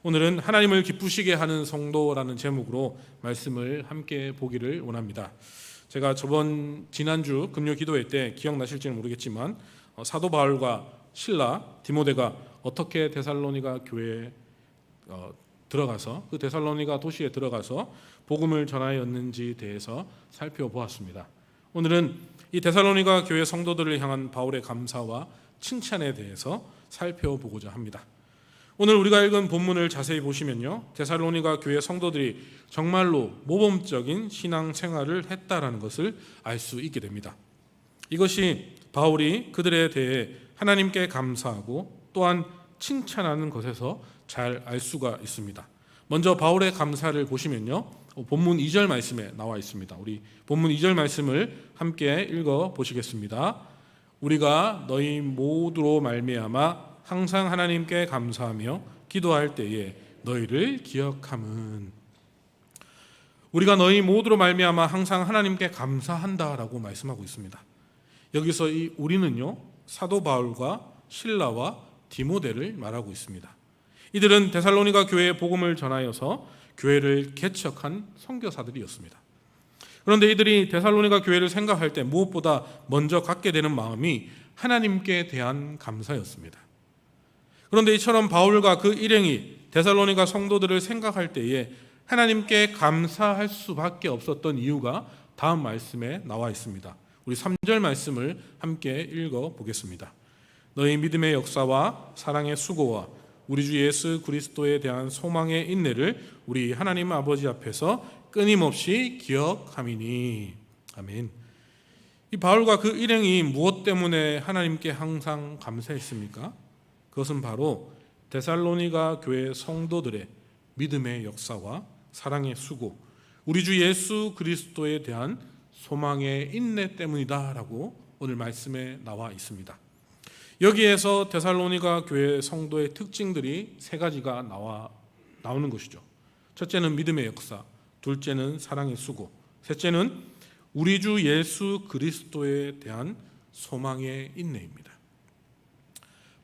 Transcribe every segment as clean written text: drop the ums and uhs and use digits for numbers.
오늘은 하나님을 기쁘시게 하는 성도라는 제목으로 말씀을 함께 보기를 원합니다. 제가 지난주 금요 기도회 때 기억나실지는 모르겠지만 사도 바울과 실라, 디모데가 어떻게 데살로니가 교회에 들어가서 그 데살로니가 도시에 들어가서 복음을 전하였는지에 대해서 살펴보았습니다. 오늘은 이 데살로니가 교회 성도들을 향한 바울의 감사와 칭찬에 대해서 살펴보고자 합니다. 오늘 우리가 읽은 본문을 자세히 보시면요, 데살로니가 교회 성도들이 정말로 모범적인 신앙 생활을 했다라는 것을 알 수 있게 됩니다. 이것이 바울이 그들에 대해 하나님께 감사하고 또한 칭찬하는 것에서 잘 알 수가 있습니다. 먼저 바울의 감사를 보시면요, 본문 2절 말씀에 나와 있습니다. 우리 본문 2절 말씀을 함께 읽어 보시겠습니다. 우리가 너희 모두로 말미암아 항상 하나님께 감사하며 기도할 때에 너희를 기억함은, 우리가 너희 모두로 말미암아 항상 하나님께 감사한다라고 말씀하고 있습니다. 여기서 이 우리는요, 사도 바울과 실라와 디모데를 말하고 있습니다. 이들은 데살로니가 교회에 복음을 전하여서 교회를 개척한 선교사들이었습니다. 그런데 이들이 데살로니가 교회를 생각할 때 무엇보다 먼저 갖게 되는 마음이 하나님께 대한 감사였습니다. 그런데 이처럼 바울과 그 일행이 데살로니가 성도들을 생각할 때에 하나님께 감사할 수밖에 없었던 이유가 다음 말씀에 나와 있습니다. 우리 3절 말씀을 함께 읽어 보겠습니다. 너희 믿음의 역사와 사랑의 수고와 우리 주 예수 그리스도에 대한 소망의 인내를 우리 하나님 아버지 앞에서 끊임없이 기억함이니. 아멘. 이 바울과 그 일행이 무엇 때문에 하나님께 항상 감사했습니까? 그것은 바로 데살로니가 교회 성도들의 믿음의 역사와 사랑의 수고, 우리 주 예수 그리스도에 대한 소망의 인내 때문이다라고 오늘 말씀에 나와 있습니다. 여기에서 데살로니가 교회 성도의 특징들이 세 가지가 나오는 것이죠. 첫째는 믿음의 역사, 둘째는 사랑의 수고, 셋째는 우리 주 예수 그리스도에 대한 소망의 인내입니다.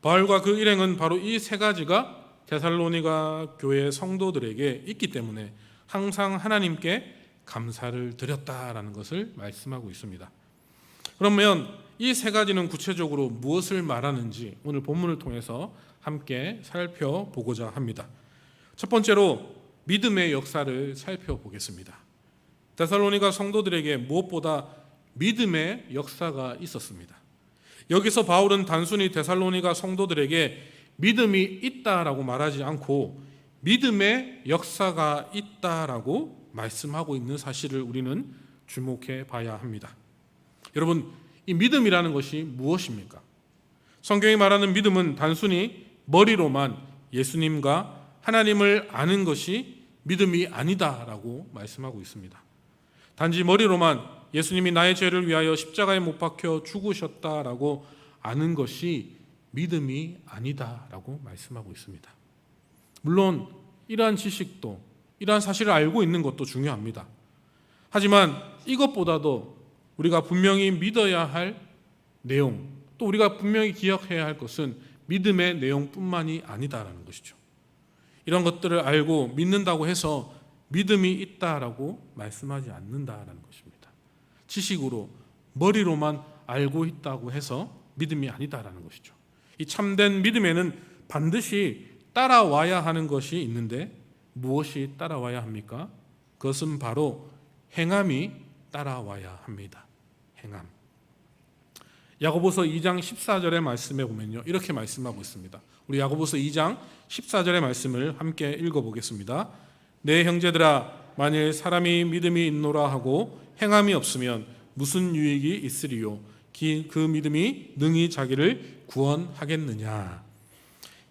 바울과 그 일행은 바로 이 세 가지가 데살로니가 교회 성도들에게 있기 때문에 항상 하나님께 감사를 드렸다라는 것을 말씀하고 있습니다. 그러면 이 세 가지는 구체적으로 무엇을 말하는지 오늘 본문을 통해서 함께 살펴보고자 합니다. 첫 번째로 믿음의 역사를 살펴보겠습니다. 데살로니가 성도들에게 무엇보다 믿음의 역사가 있었습니다. 여기서 바울은 단순히 데살로니가 성도들에게 믿음이 있다라고 말하지 않고 믿음의 역사가 있다라고 말씀하고 있는 사실을 우리는 주목해 봐야 합니다. 여러분, 이 믿음이라는 것이 무엇입니까? 성경이 말하는 믿음은 단순히 머리로만 예수님과 하나님을 아는 것이 믿음이 아니다라고 말씀하고 있습니다. 단지 머리로만 예수님이 나의 죄를 위하여 십자가에 못 박혀 죽으셨다라고 아는 것이 믿음이 아니다라고 말씀하고 있습니다. 물론 이러한 지식도, 이러한 사실을 알고 있는 것도 중요합니다. 하지만 이것보다도 우리가 분명히 믿어야 할 내용, 또 우리가 분명히 기억해야 할 것은 믿음의 내용뿐만이 아니다라는 것이죠. 이런 것들을 알고 믿는다고 해서 믿음이 있다라고 말씀하지 않는다라는 것입니다. 지식으로, 머리로만 알고 있다고 해서 믿음이 아니다라는 것이죠. 이 참된 믿음에는 반드시 따라와야 하는 것이 있는데 무엇이 따라와야 합니까? 그것은 바로 행함이 따라와야 합니다. 행함. 야고보서 2장 14절의 말씀에 보면요, 이렇게 말씀하고 있습니다. 우리 야고보서 2장 14절의 말씀을 함께 읽어보겠습니다. 내 형제들아, 만일 사람이 믿음이 있노라 하고 행함이 없으면 무슨 유익이 있으리요? 그 믿음이 능히 자기를 구원하겠느냐?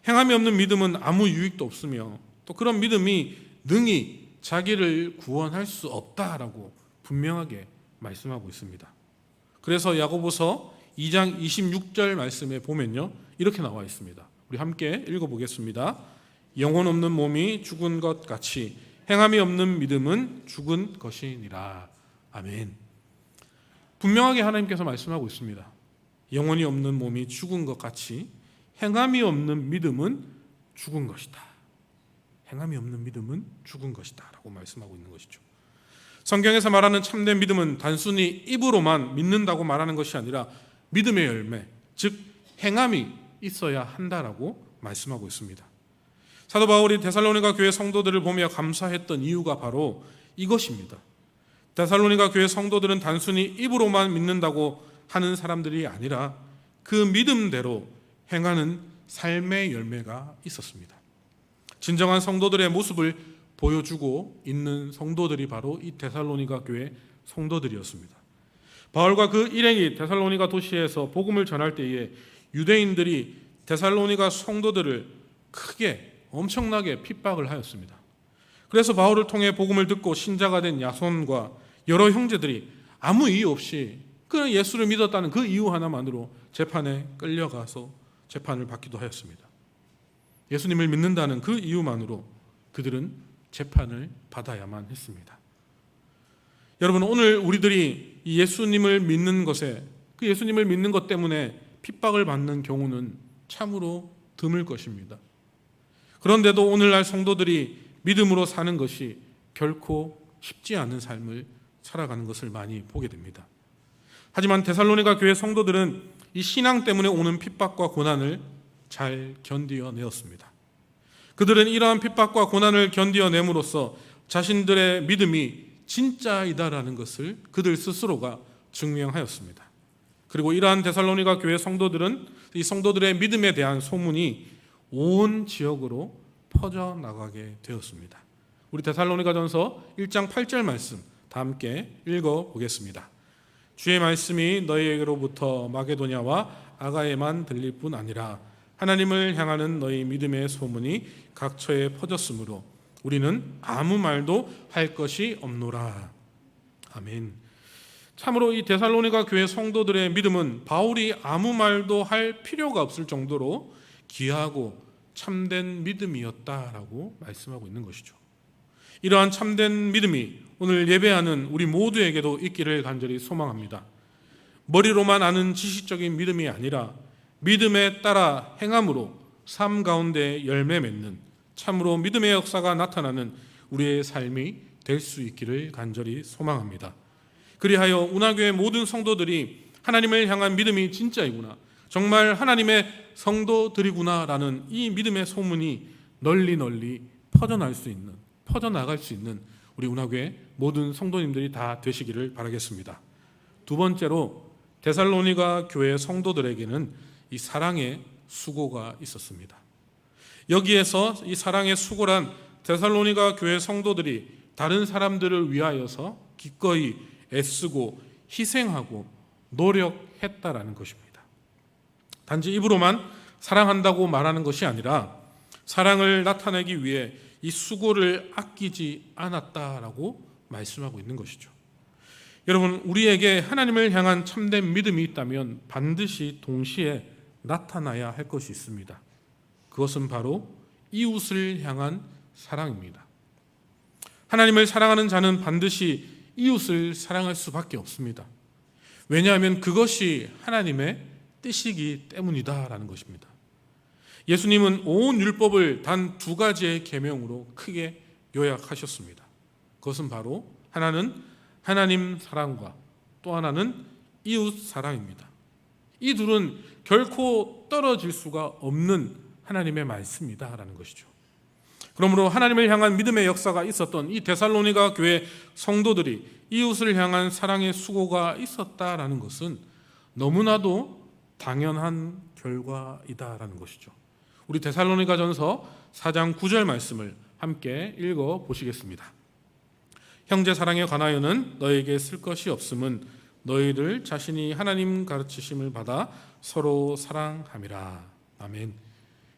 행함이 없는 믿음은 아무 유익도 없으며 또 그런 믿음이 능히 자기를 구원할 수 없다라고 분명하게 말씀하고 있습니다. 그래서 야고보서 2장 26절 말씀에 보면요, 이렇게 나와 있습니다. 우리 함께 읽어보겠습니다. 영혼 없는 몸이 죽은 것 같이 행함이 없는 믿음은 죽은 것이니라. 아멘. 분명하게 하나님께서 말씀하고 있습니다. 영혼이 없는 몸이 죽은 것 같이 행함이 없는 믿음은 죽은 것이다. 행함이 없는 믿음은 죽은 것이다 라고 말씀하고 있는 것이죠. 성경에서 말하는 참된 믿음은 단순히 입으로만 믿는다고 말하는 것이 아니라 믿음의 열매, 즉 행함이 있어야 한다라고 말씀하고 있습니다. 사도 바울이 데살로니가 교회 성도들을 보며 감사했던 이유가 바로 이것입니다. 데살로니가 교회 성도들은 단순히 입으로만 믿는다고 하는 사람들이 아니라 그 믿음대로 행하는 삶의 열매가 있었습니다. 진정한 성도들의 모습을 보여주고 있는 성도들이 바로 이 데살로니가 교회 성도들이었습니다. 바울과 그 일행이 데살로니가 도시에서 복음을 전할 때에 유대인들이 데살로니가 성도들을 크게 엄청나게 핍박을 하였습니다. 그래서 바울을 통해 복음을 듣고 신자가 된 야손과 여러 형제들이 아무 이유 없이 그냥 예수를 믿었다는 그 이유 하나만으로 재판에 끌려가서 재판을 받기도 하였습니다. 예수님을 믿는다는 그 이유만으로 그들은 재판을 받아야만 했습니다. 여러분, 오늘 우리들이 예수님을 믿는 것에, 그 예수님을 믿는 것 때문에 핍박을 받는 경우는 참으로 드물 것입니다. 그런데도 오늘날 성도들이 믿음으로 사는 것이 결코 쉽지 않은 삶을 살아가는 것을 많이 보게 됩니다. 하지만 데살로니가 교회 성도들은 이 신앙 때문에 오는 핍박과 고난을 잘 견디어내었습니다. 그들은 이러한 핍박과 고난을 견디어냄으로써 자신들의 믿음이 진짜이다라는 것을 그들 스스로가 증명하였습니다. 그리고 이러한 데살로니가 교회 성도들은 이 성도들의 믿음에 대한 소문이 온 지역으로 퍼져나가게 되었습니다. 우리 데살로니가전서 1장 8절 말씀 다 함께 읽어보겠습니다. 주의 말씀이 너희에게로부터 마게도냐와 아가에만 들릴 뿐 아니라 하나님을 향하는 너희 믿음의 소문이 각처에 퍼졌으므로 우리는 아무 말도 할 것이 없노라. 아멘. 참으로 이 데살로니가 교회 성도들의 믿음은 바울이 아무 말도 할 필요가 없을 정도로 귀하고 참된 믿음이었다라고 말씀하고 있는 것이죠. 이러한 참된 믿음이 오늘 예배하는 우리 모두에게도 있기를 간절히 소망합니다. 머리로만 아는 지식적인 믿음이 아니라 믿음에 따라 행함으로 삶 가운데 열매 맺는 참으로 믿음의 역사가 나타나는 우리의 삶이 될 수 있기를 간절히 소망합니다. 그리하여 운하교회 모든 성도들이 하나님을 향한 믿음이 진짜이구나, 정말 하나님의 성도들이구나라는 이 믿음의 소문이 널리 퍼져나갈 수 있는 우리 운하교회 모든 성도님들이 다 되시기를 바라겠습니다. 두 번째로 데살로니가 교회 성도들에게는 이 사랑의 수고가 있었습니다. 여기에서 이 사랑의 수고란 데살로니가 교회 성도들이 다른 사람들을 위하여서 기꺼이 애쓰고 희생하고 노력했다라는 것입니다. 단지 입으로만 사랑한다고 말하는 것이 아니라 사랑을 나타내기 위해 이 수고를 아끼지 않았다라고 말씀하고 있는 것이죠. 여러분, 우리에게 하나님을 향한 참된 믿음이 있다면 반드시 동시에 나타나야 할 것이 있습니다. 그것은 바로 이웃을 향한 사랑입니다. 하나님을 사랑하는 자는 반드시 이웃을 사랑할 수밖에 없습니다. 왜냐하면 그것이 하나님의 뜻이기 때문이다라는 것입니다. 예수님은 온 율법을 단 두 가지의 계명으로 크게 요약하셨습니다. 그것은 바로 하나는 하나님 사랑과 또 하나는 이웃 사랑입니다. 이 둘은 결코 떨어질 수가 없는 하나님의 말씀이다라는 것이죠. 그러므로 하나님을 향한 믿음의 역사가 있었던 이 데살로니가 교회 성도들이 이웃을 향한 사랑의 수고가 있었다라는 것은 너무나도 당연한 결과이다라는 것이죠. 우리 데살로니가전서 4장 9절 말씀을 함께 읽어보시겠습니다. 형제 사랑에 관하여는 너에게 쓸 것이 없음은 너희들 자신이 하나님 가르치심을 받아 서로 사랑함이라. 아멘.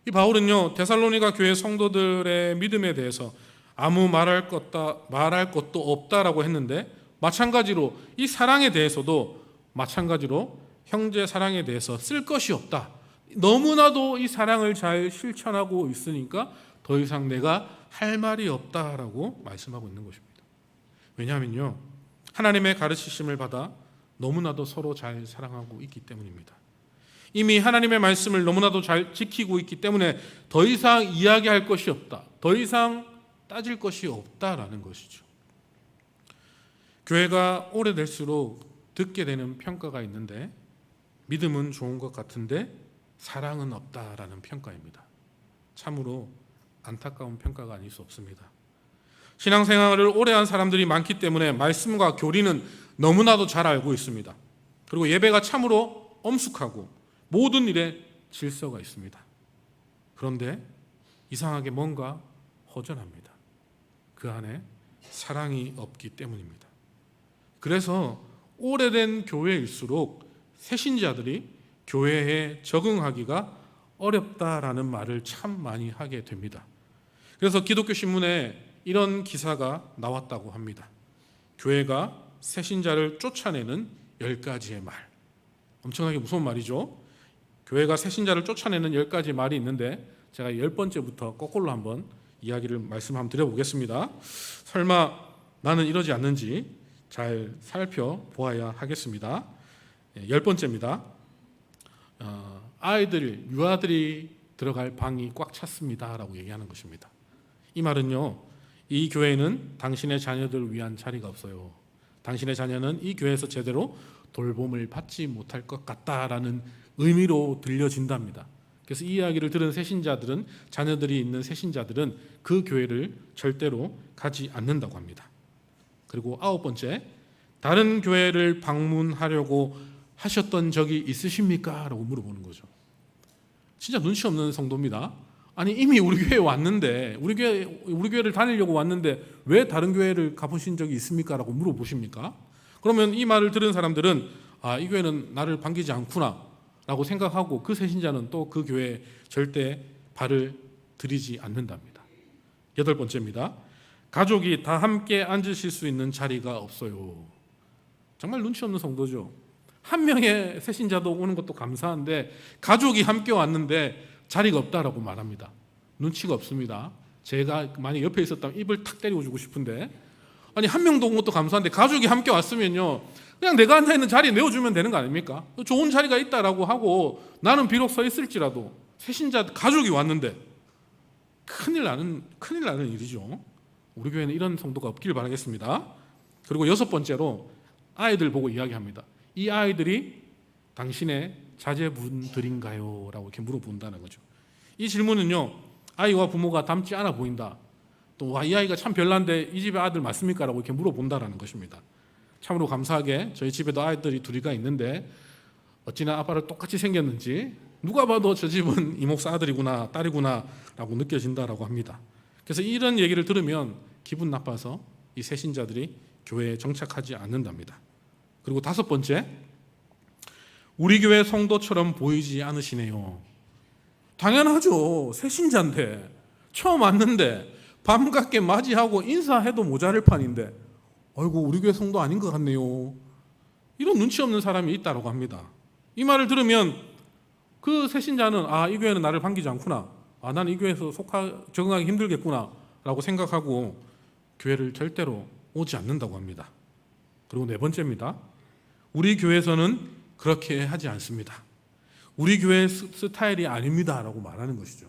이 바울은요, 데살로니가 교회 성도들의 믿음에 대해서 아무 말할 것도 없다라고 했는데, 마찬가지로 이 사랑에 대해서도 마찬가지로 형제 사랑에 대해서 쓸 것이 없다. 너무나도 이 사랑을 잘 실천하고 있으니까 더 이상 내가 할 말이 없다라고 말씀하고 있는 것입니다. 왜냐하면요, 하나님의 가르치심을 받아 너무나도 서로 잘 사랑하고 있기 때문입니다. 이미 하나님의 말씀을 너무나도 잘 지키고 있기 때문에 더 이상 이야기할 것이 없다, 더 이상 따질 것이 없다라는 것이죠. 교회가 오래될수록 듣게 되는 평가가 있는데, 믿음은 좋은 것 같은데 사랑은 없다라는 평가입니다. 참으로 안타까운 평가가 아닐 수 없습니다. 신앙생활을 오래 한 사람들이 많기 때문에 말씀과 교리는 너무나도 잘 알고 있습니다. 그리고 예배가 참으로 엄숙하고 모든 일에 질서가 있습니다. 그런데 이상하게 뭔가 허전합니다. 그 안에 사랑이 없기 때문입니다. 그래서 오래된 교회일수록 새신자들이 교회에 적응하기가 어렵다라는 말을 참 많이 하게 됩니다. 그래서 기독교 신문에 이런 기사가 나왔다고 합니다. 교회가 새신자를 쫓아내는 10가지의 말. 엄청나게 무서운 말이죠. 교회가 새신자를 쫓아내는 10가지 말이 있는데, 제가 10번째부터 거꾸로 한번 이야기를 말씀 한번 드려보겠습니다. 설마 나는 이러지 않는지 잘 살펴보아야 하겠습니다. 10번째입니다. 유아들이 들어갈 방이 꽉 찼습니다 라고 얘기하는 것입니다. 이 말은요, 이 교회는 당신의 자녀들을 위한 자리가 없어요. 당신의 자녀는 이 교회에서 제대로 돌봄을 받지 못할 것 같다라는 의미로 들려진답니다. 그래서 이 이야기를 들은 새신자들은, 자녀들이 있는 새신자들은 그 교회를 절대로 가지 않는다고 합니다. 그리고 9번째, 다른 교회를 방문하려고 하셨던 적이 있으십니까? 라고 물어보는 거죠. 진짜 눈치 없는 성도입니다. 아니, 이미 우리 교회에 왔는데, 우리 교회를 다니려고 왔는데 왜 다른 교회를 가보신 적이 있습니까? 라고 물어보십니까? 그러면 이 말을 들은 사람들은 이 교회는 나를 반기지 않구나 라고 생각하고, 그 새신자는 또 그 교회에 절대 발을 들이지 않는답니다. 8번째입니다. 가족이 다 함께 앉으실 수 있는 자리가 없어요. 정말 눈치 없는 성도죠. 한 명의 새신자도 오는 것도 감사한데 가족이 함께 왔는데 자리가 없다라고 말합니다. 눈치가 없습니다. 제가 만약 옆에 있었다면 입을 탁 때리고 주고 싶은데, 아니 한 명도 온 것도 감사한데 가족이 함께 왔으면요, 그냥 내가 앉아있는 자리에 내어주면 되는 거 아닙니까? 좋은 자리가 있다라고 하고 나는 비록 서 있을지라도 새신자 가족이 왔는데 큰일 나는 일이죠. 우리 교회는 이런 성도가 없길 바라겠습니다. 그리고 6번째로 아이들 보고 이야기합니다. 이 아이들이 당신의 자제분들인가요? 라고 이렇게 물어본다는 거죠. 이 질문은요, 아이와 부모가 닮지 않아 보인다, 또 이 아이가 참 별난데 이 집에 아들 맞습니까? 라고 이렇게 물어본다라는 것입니다. 참으로 감사하게 저희 집에도 아이들이 둘이가 있는데 어찌나 아빠를 똑같이 생겼는지 누가 봐도 저 집은 이목사 아들이구나, 딸이구나 라고 느껴진다라고 합니다. 그래서 이런 얘기를 들으면 기분 나빠서 이 새신자들이 교회에 정착하지 않는답니다. 그리고 5번째, 우리 교회 성도처럼 보이지 않으시네요. 당연하죠. 새신자인데 처음 왔는데 반갑게 맞이하고 인사해도 모자랄 판인데, 아이고 우리 교회 성도 아닌 것 같네요. 이런 눈치 없는 사람이 있다고 합니다. 이 말을 들으면 그 새신자는 이 교회는 나를 반기지 않구나, 나는 이 교회에서 적응하기 힘들겠구나 라고 생각하고 교회를 절대로 오지 않는다고 합니다. 그리고 4번째입니다. 우리 교회에서는 그렇게 하지 않습니다. 우리 교회 스타일이 아닙니다 라고 말하는 것이죠.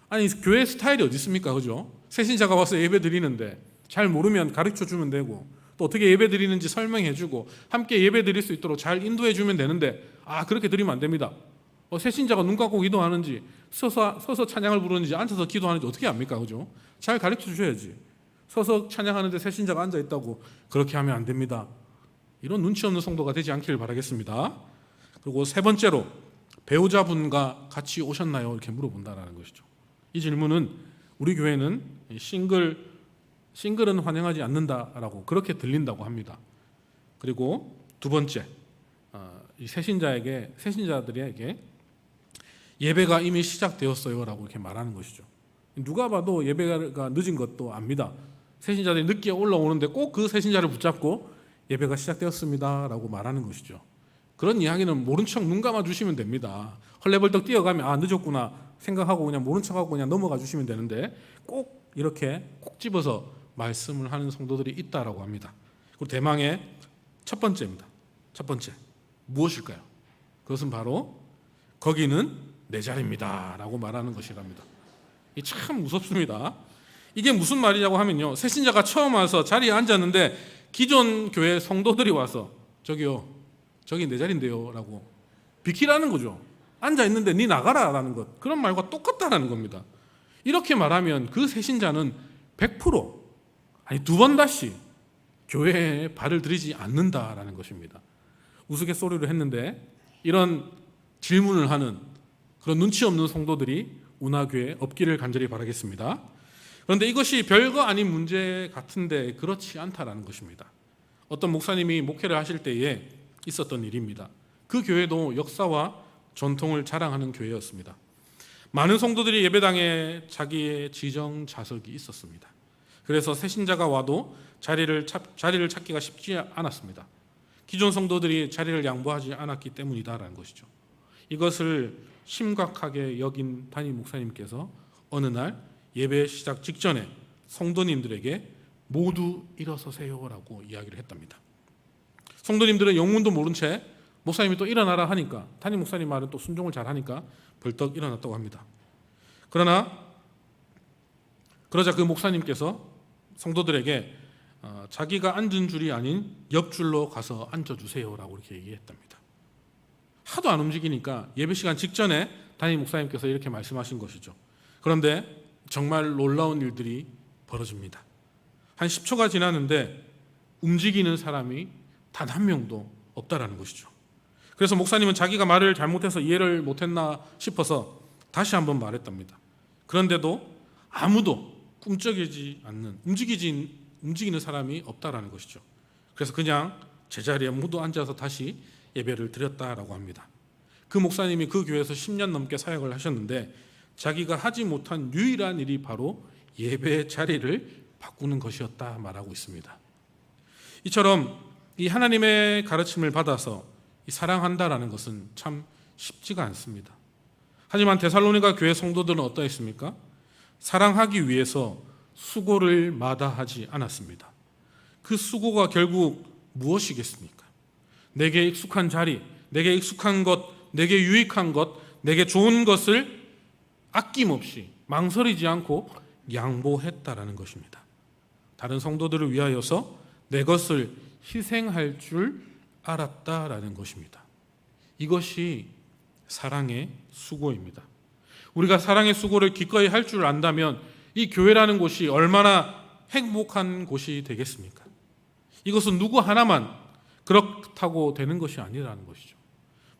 아니, 교회 스타일이 어디 있습니까? 그죠? 새신자가 와서 예배 드리는데 잘 모르면 가르쳐 주면 되고, 또 어떻게 예배 드리는지 설명해 주고 함께 예배 드릴 수 있도록 잘 인도해 주면 되는데, 그렇게 드리면 안 됩니다. 새신자가 눈 감고 기도하는지, 서서 찬양을 부르는지, 앉아서 기도하는지 어떻게 압니까? 그죠? 잘 가르쳐 주셔야지. 서서 찬양하는데 새신자가 앉아 있다고 그렇게 하면 안 됩니다. 이런 눈치 없는 성도가 되지 않기를 바라겠습니다. 그리고 3번째로, 배우자분과 같이 오셨나요? 이렇게 물어본다라는 것이죠. 이 질문은 우리 교회는 싱글은 환영하지 않는다라고 그렇게 들린다고 합니다. 그리고 2번째, 이 새신자들에게 예배가 이미 시작되었어요라고 이렇게 말하는 것이죠. 누가 봐도 예배가 늦은 것도 압니다. 새신자들이 늦게 올라오는데 꼭 그 새신자를 붙잡고 예배가 시작되었습니다라고 말하는 것이죠. 그런 이야기는 모른 척 눈 감아 주시면 됩니다. 헐레벌떡 뛰어가면 늦었구나 생각하고 그냥 모른 척하고 그냥 넘어가 주시면 되는데, 꼭 이렇게 콕 집어서 말씀을 하는 성도들이 있다라고 합니다. 그리고 대망의 첫 번째입니다. 첫 번째, 무엇일까요? 그것은 바로 거기는 내 자리입니다 라고 말하는 것이랍니다. 이 참 무섭습니다. 이게 무슨 말이냐고 하면요, 새신자가 처음 와서 자리에 앉았는데 기존 교회 성도들이 와서 저기요, 저기 내 자리인데요 라고 비키라는 거죠. 앉아있는데 니 나가라 라는 것, 그런 말과 똑같다라는 겁니다. 이렇게 말하면 그 새신자는 100% 아니 2번 다시 교회에 발을 들이지 않는다라는 것입니다. 우스갯소리로 했는데 이런 질문을 하는 그런 눈치 없는 성도들이 운하교회에 없기를 간절히 바라겠습니다. 그런데 이것이 별거 아닌 문제 같은데 그렇지 않다라는 것입니다. 어떤 목사님이 목회를 하실 때에 있었던 일입니다. 그 교회도 역사와 전통을 자랑하는 교회였습니다. 많은 성도들이 예배당에 자기의 지정 좌석이 있었습니다. 그래서 새신자가 와도 자리를 찾기가 쉽지 않았습니다. 기존 성도들이 자리를 양보하지 않았기 때문이다라는 것이죠. 이것을 심각하게 여긴 담임 목사님께서 어느 날 예배 시작 직전에 성도님들에게 모두 일어서세요라고 이야기를 했답니다. 성도님들은 영문도 모른 채 목사님이 또 일어나라 하니까, 담임 목사님 말은 또 순종을 잘하니까 벌떡 일어났다고 합니다. 그러자 그 목사님께서 성도들에게 자기가 앉은 줄이 아닌 옆줄로 가서 앉아주세요라고 이렇게 얘기했답니다. 하도 안 움직이니까 예배 시간 직전에 담임 목사님께서 이렇게 말씀하신 것이죠. 그런데 정말 놀라운 일들이 벌어집니다. 한 10초가 지났는데 움직이는 사람이 단 한 명도 없다라는 것이죠. 그래서 목사님은 자기가 말을 잘못해서 이해를 못했나 싶어서 다시 한번 말했답니다. 그런데도 아무도 꿈쩍이지 않는, 움직이는 사람이 없다라는 것이죠. 그래서 그냥 제자리에 모두 앉아서 다시 예배를 드렸다라고 합니다. 그 목사님이 그 교회에서 10년 넘게 사역을 하셨는데 자기가 하지 못한 유일한 일이 바로 예배의 자리를 바꾸는 것이었다 말하고 있습니다. 이처럼 이 하나님의 가르침을 받아서 사랑한다라는 것은 참 쉽지가 않습니다. 하지만 데살로니가 교회 성도들은 어떠했습니까? 사랑하기 위해서 수고를 마다하지 않았습니다. 그 수고가 결국 무엇이겠습니까? 내게 익숙한 자리, 내게 익숙한 것, 내게 유익한 것, 내게 좋은 것을 아낌없이 망설이지 않고 양보했다라는 것입니다. 다른 성도들을 위하여서 내 것을 희생할 줄 알았다라는 것입니다. 이것이 사랑의 수고입니다. 우리가 사랑의 수고를 기꺼이 할 줄 안다면 이 교회라는 곳이 얼마나 행복한 곳이 되겠습니까? 이것은 누구 하나만 그렇다고 되는 것이 아니라는 것이죠.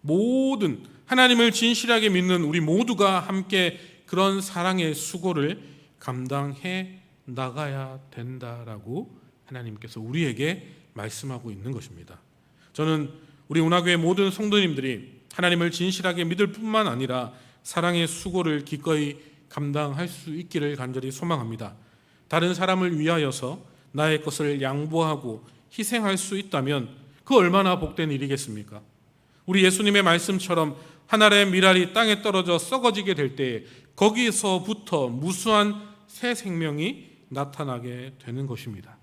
모든 하나님을 진실하게 믿는 우리 모두가 함께 그런 사랑의 수고를 감당해 나가야 된다라고 하나님께서 우리에게 말씀하고 있는 것입니다. 저는 우리 운하교회 모든 성도님들이 하나님을 진실하게 믿을 뿐만 아니라 사랑의 수고를 기꺼이 감당할 수 있기를 간절히 소망합니다. 다른 사람을 위하여서 나의 것을 양보하고 희생할 수 있다면 그 얼마나 복된 일이겠습니까? 우리 예수님의 말씀처럼 하늘의 밀알이 땅에 떨어져 썩어지게 될 때에 거기서부터 무수한 새 생명이 나타나게 되는 것입니다.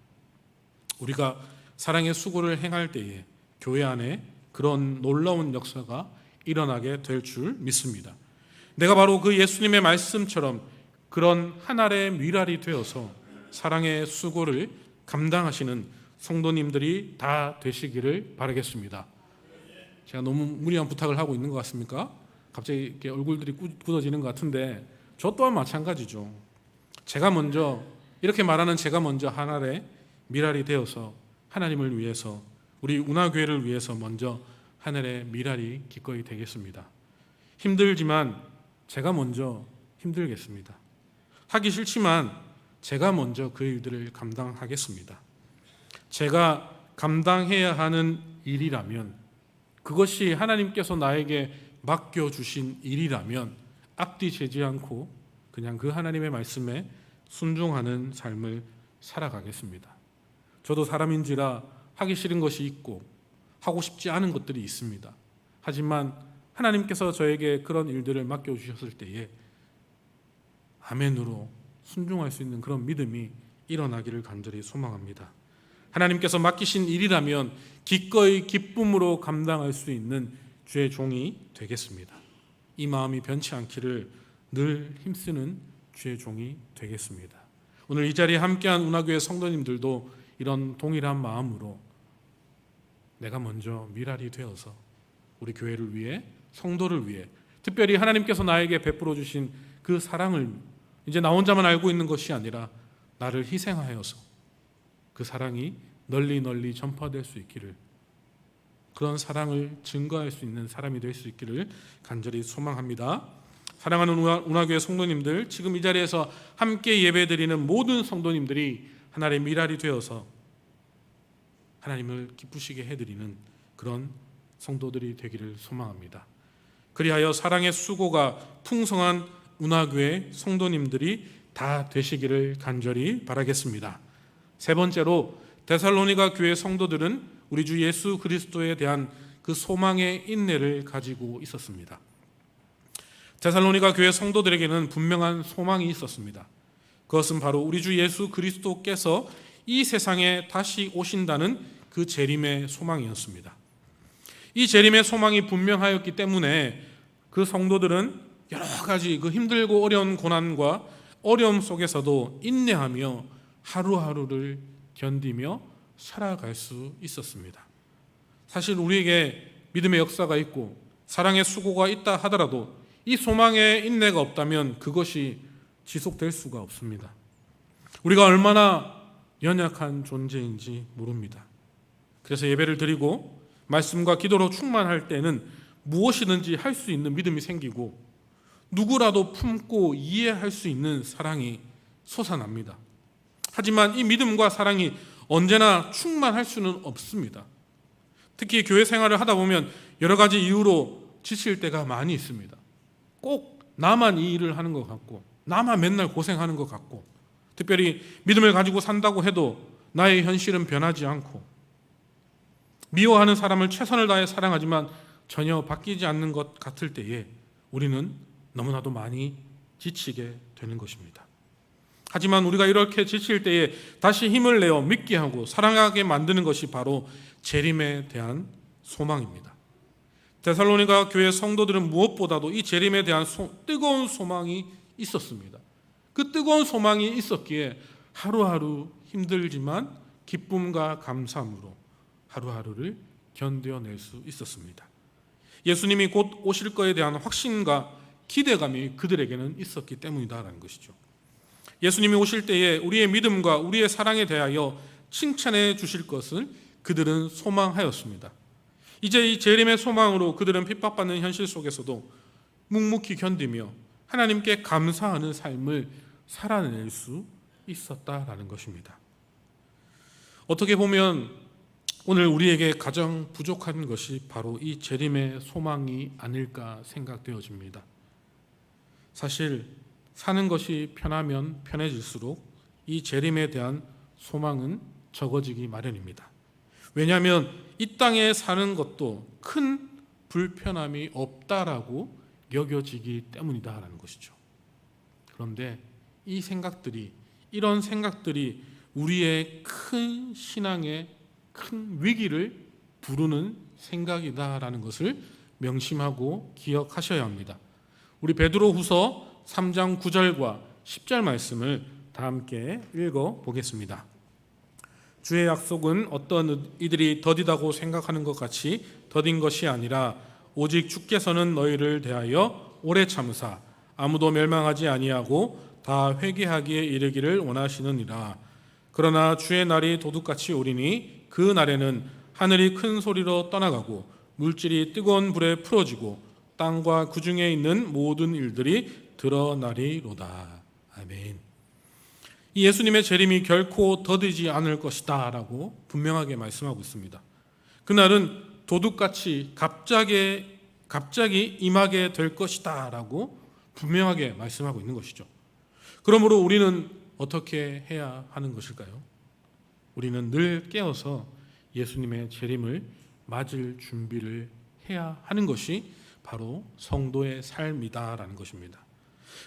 우리가 사랑의 수고를 행할 때에 교회 안에 그런 놀라운 역사가 일어나게 될 줄 믿습니다. 내가 바로 그 예수님의 말씀처럼 그런 하늘의 밀알이 되어서 사랑의 수고를 감당하시는 성도님들이 다 되시기를 바라겠습니다. 제가 너무 무리한 부탁을 하고 있는 것 같습니까? 갑자기 이렇게 얼굴들이 굳어지는 것 같은데 저 또한 마찬가지죠. 이렇게 말하는 제가 먼저 하늘의 밀알이 되어서 하나님을 위해서, 우리 운하교회를 위해서 먼저 하늘의 밀알이 기꺼이 되겠습니다. 힘들지만 제가 먼저 힘들겠습니다. 하기 싫지만 제가 먼저 그 일들을 감당하겠습니다. 제가 감당해야 하는 일이라면, 그것이 하나님께서 나에게 맡겨주신 일이라면 앞뒤 재지 않고 그냥 그 하나님의 말씀에 순종하는 삶을 살아가겠습니다. 저도 사람인지라 하기 싫은 것이 있고 하고 싶지 않은 것들이 있습니다. 하지만 하나님께서 저에게 그런 일들을 맡겨주셨을 때에 아멘으로 순종할 수 있는 그런 믿음이 일어나기를 간절히 소망합니다. 하나님께서 맡기신 일이라면 기꺼이 기쁨으로 감당할 수 있는 주의 종이 되겠습니다. 이 마음이 변치 않기를 늘 힘쓰는 주의 종이 되겠습니다. 오늘 이 자리에 함께한 운하교회 성도님들도 이런 동일한 마음으로 내가 먼저 미랄이 되어서 우리 교회를 위해, 성도를 위해, 특별히 하나님께서 나에게 베풀어 주신 그 사랑을 이제 나 혼자만 알고 있는 것이 아니라 나를 희생하여서 그 사랑이 널리 전파될 수 있기를, 그런 사랑을 증거할 수 있는 사람이 될 수 있기를 간절히 소망합니다. 사랑하는 운하교회 성도님들, 지금 이 자리에서 함께 예배드리는 모든 성도님들이 하나님의 미랄이 되어서 하나님을 기쁘시게 해드리는 그런 성도들이 되기를 소망합니다. 그리하여 사랑의 수고가 풍성한 운하교회 성도님들이 다 되시기를 간절히 바라겠습니다. 세 번째로, 데살로니가 교회 성도들은 우리 주 예수 그리스도에 대한 그 소망의 인내를 가지고 있었습니다. 데살로니가 교회 성도들에게는 분명한 소망이 있었습니다. 그것은 바로 우리 주 예수 그리스도께서 이 세상에 다시 오신다는 그 재림의 소망이었습니다. 이 재림의 소망이 분명하였기 때문에 그 성도들은 여러 가지 그 힘들고 어려운 고난과 어려움 속에서도 인내하며 하루하루를 견디며 살아갈 수 있었습니다. 사실 우리에게 믿음의 역사가 있고 사랑의 수고가 있다 하더라도 이 소망의 인내가 없다면 그것이 지속될 수가 없습니다. 우리가 얼마나 연약한 존재인지 모릅니다. 그래서 예배를 드리고 말씀과 기도로 충만할 때는 무엇이든지 할 수 있는 믿음이 생기고 누구라도 품고 이해할 수 있는 사랑이 솟아납니다. 하지만 이 믿음과 사랑이 언제나 충만할 수는 없습니다. 특히 교회 생활을 하다 보면 여러 가지 이유로 지칠 때가 많이 있습니다. 꼭 나만 이 일을 하는 것 같고, 나만 맨날 고생하는 것 같고, 특별히 믿음을 가지고 산다고 해도 나의 현실은 변하지 않고, 미워하는 사람을 최선을 다해 사랑하지만 전혀 바뀌지 않는 것 같을 때에 우리는 너무나도 많이 지치게 되는 것입니다. 하지만 우리가 이렇게 지칠 때에 다시 힘을 내어 믿게 하고 사랑하게 만드는 것이 바로 재림에 대한 소망입니다. 데살로니가 교회 성도들은 무엇보다도 이 재림에 대한 뜨거운 소망이 있었습니다. 그 뜨거운 소망이 있었기에 하루하루 힘들지만 기쁨과 감사함으로 하루하루를 견뎌낼 수 있었습니다. 예수님이 곧 오실 것에 대한 확신과 기대감이 그들에게는 있었기 때문이다라는 것이죠. 예수님이 오실 때에 우리의 믿음과 우리의 사랑에 대하여 칭찬해 주실 것을 그들은 소망하였습니다. 이제 이 재림의 소망으로 그들은 핍박받는 현실 속에서도 묵묵히 견디며 하나님께 감사하는 삶을 살아낼 수 있었다라는 것입니다. 어떻게 보면 오늘 우리에게 가장 부족한 것이 바로 이 재림의 소망이 아닐까 생각되어집니다. 사실 사는 것이 편하면 편해질수록 이 재림에 대한 소망은 적어지기 마련입니다. 왜냐하면 이 땅에 사는 것도 큰 불편함이 없다라고 여겨지기 때문이다라는 것이죠. 그런데 이런 생각들이 우리의 큰 신앙의 큰 위기를 부르는 생각이다라는 것을 명심하고 기억하셔야 합니다. 우리 베드로후서 3장 9절과 10절 말씀을 다 함께 읽어보겠습니다. 주의 약속은 어떤 이들이 더디다고 생각하는 것 같이 더딘 것이 아니라 오직 주께서는 너희를 대하여 오래 참으사 아무도 멸망하지 아니하고 다 회개하기에 이르기를 원하시느니라. 그러나 주의 날이 도둑같이 오리니 그 날에는 하늘이 큰 소리로 떠나가고 물질이 뜨거운 불에 풀어지고 땅과 그 중에 있는 모든 일들이 드러나리로다. 아멘. 이 예수님의 재림이 결코 더디지 않을 것이다 라고 분명하게 말씀하고 있습니다. 그날은 도둑같이 갑자기 임하게 될 것이다 라고 분명하게 말씀하고 있는 것이죠. 그러므로 우리는 어떻게 해야 하는 것일까요? 우리는 늘 깨어서 예수님의 재림을 맞을 준비를 해야 하는 것이 바로 성도의 삶이다라는 것입니다.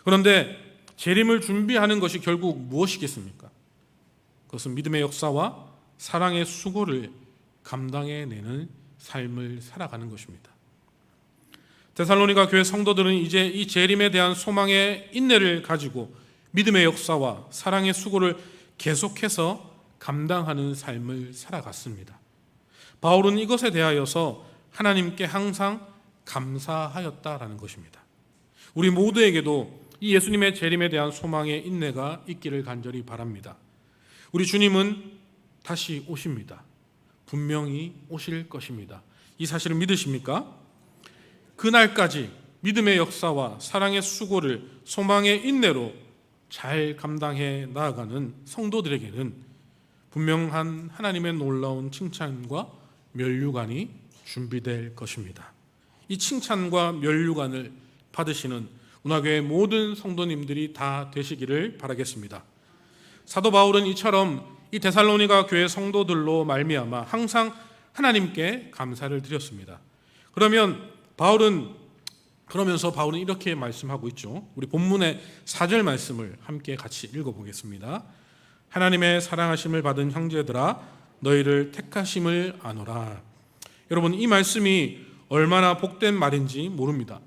그런데 재림을 준비하는 것이 결국 무엇이겠습니까? 그것은 믿음의 역사와 사랑의 수고를 감당해내는 삶을 살아가는 것입니다. 데살로니가 교회 성도들은 이제 이 재림에 대한 소망의 인내를 가지고 믿음의 역사와 사랑의 수고를 계속해서 감당하는 삶을 살아갔습니다. 바울은 이것에 대하여서 하나님께 항상 감사하였다라는 것입니다. 우리 모두에게도 이 예수님의 재림에 대한 소망의 인내가 있기를 간절히 바랍니다. 우리 주님은 다시 오십니다. 분명히 오실 것입니다. 이 사실을 믿으십니까? 그날까지 믿음의 역사와 사랑의 수고를 소망의 인내로 잘 감당해 나아가는 성도들에게는 분명한 하나님의 놀라운 칭찬과 면류관이 준비될 것입니다. 이 칭찬과 면류관을 받으시는 운하교회 모든 성도님들이 다 되시기를 바라겠습니다. 사도 바울은 이처럼 이 데살로니가 교회 성도들로 말미암아 항상 하나님께 감사를 드렸습니다. 그러면서 바울은 이렇게 말씀하고 있죠. 우리 본문의 4절 말씀을 함께 같이 읽어보겠습니다. 하나님의 사랑하심을 받은 형제들아 너희를 택하심을 아노라. 여러분, 이 말씀이 얼마나 복된 말인지 모릅니다.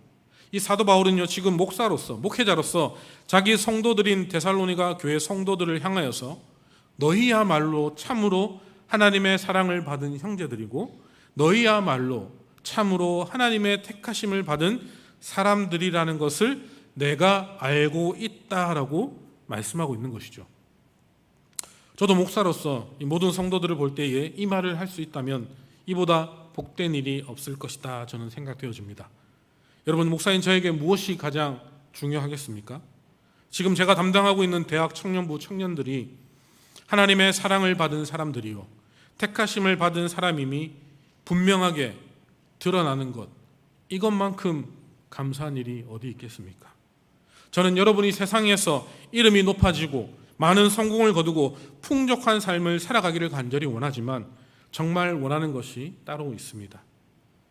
이 사도 바울은요, 지금 목회자로서 자기 성도들인 데살로니가 교회 성도들을 향하여서 너희야말로 참으로 하나님의 사랑을 받은 형제들이고 너희야말로 참으로 하나님의 택하심을 받은 사람들이라는 것을 내가 알고 있다라고 말씀하고 있는 것이죠. 저도 목사로서 이 모든 성도들을 볼 때에 이 말을 할 수 있다면 이보다 복된 일이 없을 것이다 저는 생각되어집니다. 여러분, 목사인 저에게 무엇이 가장 중요하겠습니까? 지금 제가 담당하고 있는 대학 청년부 청년들이 하나님의 사랑을 받은 사람들이요 택하심을 받은 사람임이 분명하게 드러나는 것, 이것만큼 감사한 일이 어디 있겠습니까? 저는 여러분이 세상에서 이름이 높아지고 많은 성공을 거두고 풍족한 삶을 살아가기를 간절히 원하지만 정말 원하는 것이 따로 있습니다.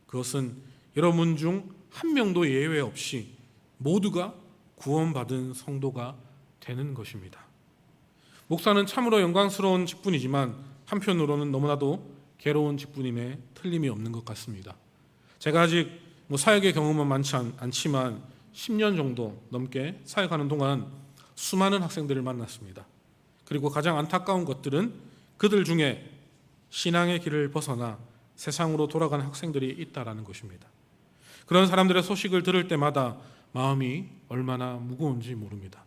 그것은 여러분 중 한 명도 예외 없이 모두가 구원받은 성도가 되는 것입니다. 목사는 참으로 영광스러운 직분이지만 한편으로는 너무나도 괴로운 직분임에 틀림이 없는 것 같습니다. 제가 아직 사역의 경험은 많지 않지만 10년 정도 넘게 사역하는 동안 수많은 학생들을 만났습니다. 그리고 가장 안타까운 것들은 그들 중에 신앙의 길을 벗어나 세상으로 돌아가는 학생들이 있다라는 것입니다. 그런 사람들의 소식을 들을 때마다 마음이 얼마나 무거운지 모릅니다.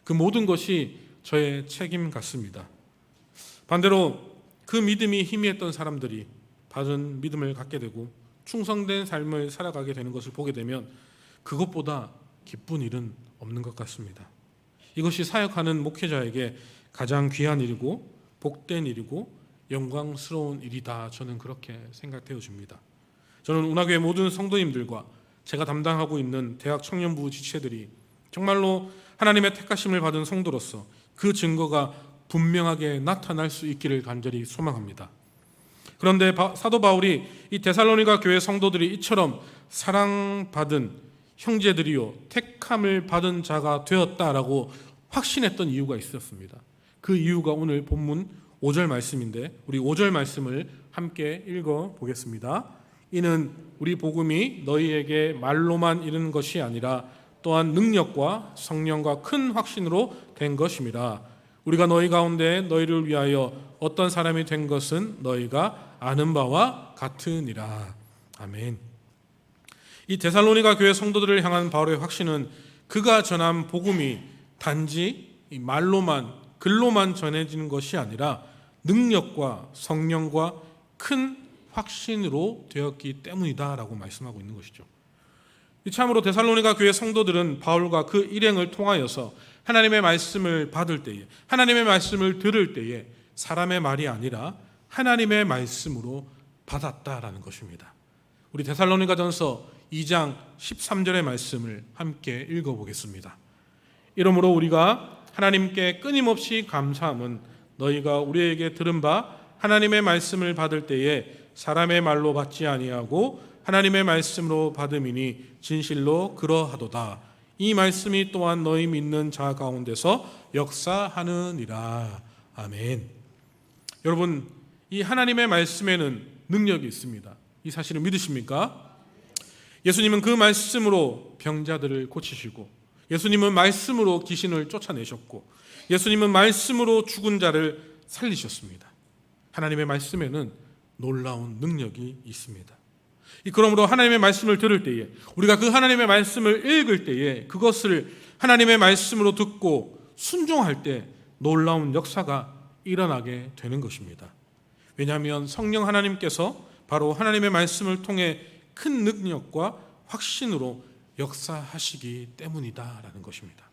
그 모든 것이 저의 책임 같습니다. 반대로 그 믿음이 희미했던 사람들이 바른 믿음을 갖게 되고 충성된 삶을 살아가게 되는 것을 보게 되면 그것보다 기쁜 일은 없는 것 같습니다. 이것이 사역하는 목회자에게 가장 귀한 일이고 복된 일이고 영광스러운 일이다 저는 그렇게 생각되어집니다. 저는 운하교회 모든 성도님들과 제가 담당하고 있는 대학 청년부 지체들이 정말로 하나님의 택하심을 받은 성도로서 그 증거가 분명하게 나타날 수 있기를 간절히 소망합니다. 그런데 사도 바울이 이 데살로니가 교회 성도들이 이처럼 사랑받은 형제들이요 택함을 받은 자가 되었다라고 확신했던 이유가 있었습니다. 그 이유가 오늘 본문 5절 말씀인데 우리 5절 말씀을 함께 읽어보겠습니다. 이는 우리 복음이 너희에게 말로만 이르는 것이 아니라 또한 능력과 성령과 큰 확신으로 된 것임이라. 우리가 너희 가운데 너희를 위하여 어떤 사람이 된 것은 너희가 아는 바와 같으니라. 아멘. 이 데살로니가 교회 성도들을 향한 바울의 확신은 그가 전한 복음이 단지 말로만 글로만 전해지는 것이 아니라 능력과 성령과 큰 확신으로 되었기 때문이다라고 말씀하고 있는 것이죠. 참으로 데살로니가 교회 성도들은 바울과 그 일행을 통하여서 하나님의 말씀을 받을 때에, 하나님의 말씀을 들을 때에 사람의 말이 아니라 하나님의 말씀으로 받았다라는 것입니다. 우리 데살로니가전서 2장 13절의 말씀을 함께 읽어보겠습니다. 이러므로 우리가 하나님께 끊임없이 감사함은 너희가 우리에게 들은 바 하나님의 말씀을 받을 때에 사람의 말로 받지 아니하고 하나님의 말씀으로 받음이니 진실로 그러하도다. 이 말씀이 또한 너희 믿는 자 가운데서 역사하느니라. 아멘. 여러분, 이 하나님의 말씀에는 능력이 있습니다. 이 사실을 믿으십니까? 예수님은 그 말씀으로 병자들을 고치시고, 예수님은 말씀으로 귀신을 쫓아내셨고, 예수님은 말씀으로 죽은 자를 살리셨습니다. 하나님의 말씀에는 놀라운 능력이 있습니다. 그러므로 하나님의 말씀을 들을 때에, 우리가 그 하나님의 말씀을 읽을 때에 그것을 하나님의 말씀으로 듣고 순종할 때 놀라운 역사가 일어나게 되는 것입니다. 왜냐하면 성령 하나님께서 바로 하나님의 말씀을 통해 큰 능력과 확신으로 역사하시기 때문이다라는 것입니다.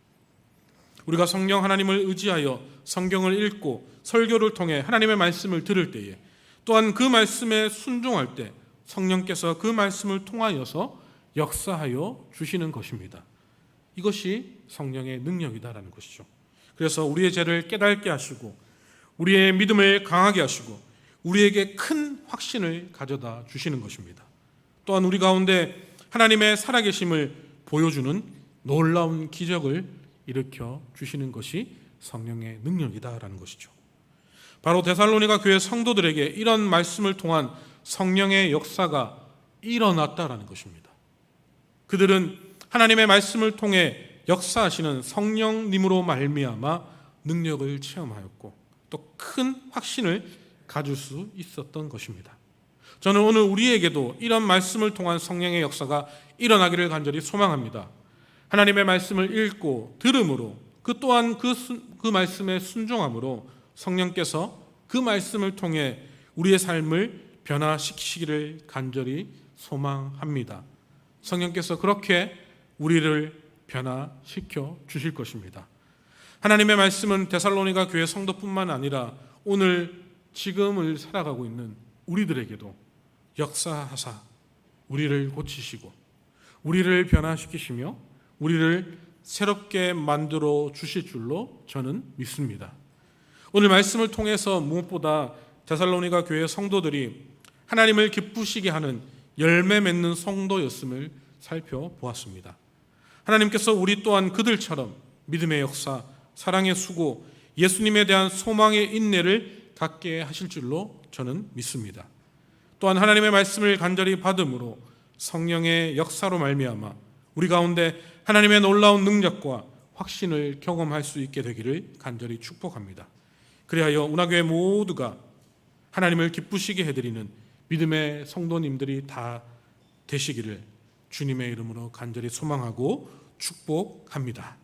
우리가 성령 하나님을 의지하여 성경을 읽고 설교를 통해 하나님의 말씀을 들을 때에, 또한 그 말씀에 순종할 때 성령께서 그 말씀을 통하여서 역사하여 주시는 것입니다. 이것이 성령의 능력이다라는 것이죠. 그래서 우리의 죄를 깨닫게 하시고 우리의 믿음을 강하게 하시고 우리에게 큰 확신을 가져다 주시는 것입니다. 또한 우리 가운데 하나님의 살아계심을 보여주는 놀라운 기적을 일으켜 주시는 것이 성령의 능력이다라는 것이죠. 바로 데살로니가 교회 성도들에게 이런 말씀을 통한 성령의 역사가 일어났다라는 것입니다. 그들은 하나님의 말씀을 통해 역사하시는 성령님으로 말미암아 능력을 체험하였고 또 큰 확신을 가질 수 있었던 것입니다. 저는 오늘 우리에게도 이런 말씀을 통한 성령의 역사가 일어나기를 간절히 소망합니다. 하나님의 말씀을 읽고 들음으로, 그 또한 그 말씀에 순종함으로 성령께서 그 말씀을 통해 우리의 삶을 변화시키시기를 간절히 소망합니다. 성령께서 그렇게 우리를 변화시켜 주실 것입니다. 하나님의 말씀은 데살로니가 교회 성도뿐만 아니라 오늘 지금을 살아가고 있는 우리들에게도 역사하사 우리를 고치시고 우리를 변화시키시며 우리를 새롭게 만들어 주실 줄로 저는 믿습니다. 오늘 말씀을 통해서 무엇보다 데살로니가 교회 성도들이 하나님을 기쁘시게 하는 열매 맺는 성도였음을 살펴보았습니다. 하나님께서 우리 또한 그들처럼 믿음의 역사, 사랑의 수고, 예수님에 대한 소망의 인내를 갖게 하실 줄로 저는 믿습니다. 또한 하나님의 말씀을 간절히 받음으로 성령의 역사로 말미암아 우리 가운데 하나님의 놀라운 능력과 확신을 경험할 수 있게 되기를 간절히 축복합니다. 그리하여 운하교회 모두가 하나님을 기쁘시게 해드리는 믿음의 성도님들이 다 되시기를 주님의 이름으로 간절히 소망하고 축복합니다.